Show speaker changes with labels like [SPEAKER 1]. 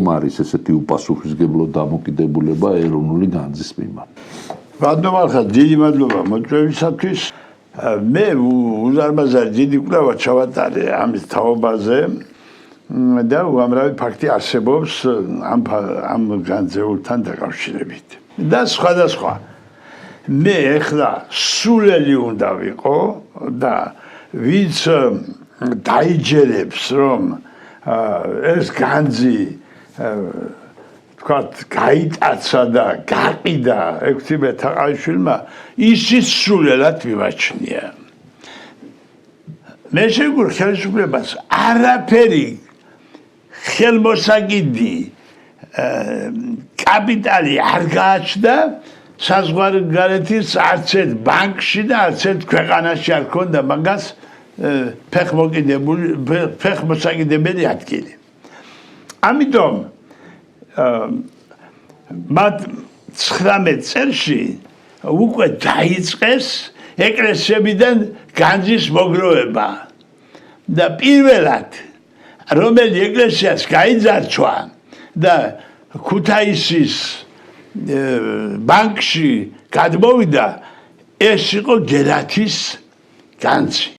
[SPEAKER 1] რატომ არის ესეთი უპასუხისმგებლო დამოკიდებულება ეროვნული განძის მიმართ?
[SPEAKER 2] Რადგან დიდი მადლობა მოწვევისათვის. მე უზარმაზარი დიდი კვლევა ჩავატარე ამის თაობაზე და უამრავი ფაქტი არსებობს ამ განძეულთან დაკავშირებით. და სხვადასხვა. მე ეხლა სულელი უნდა ვიყო და ვინც დაიჯერებს რომ ეს განძი თქვათ გაიტაცა და გაყიდა 16 თაყაიშვილმა ისიც სულელად მივაჩნია. მე შეგვიძლია ხელისუფლებას არაფერი ხელმოსაკიდი კაპიტალი არ გააჩნდა საზღვარგარეთის არც ერთ ბანკში და არც ერთ ქვეყანაში არ ქონდა მაგას ფეხმოსაკიდებელი ადგილი. ამიტომ მათ 19 წელში უკვე დაიწყეს ეკლესიებიდან განძის მოგროვება და პირველად რომელი ეკლესიას გაიძარცვა და ქუთაისის ბანკში გადმოვიდა ეს იყო გელათის განძი.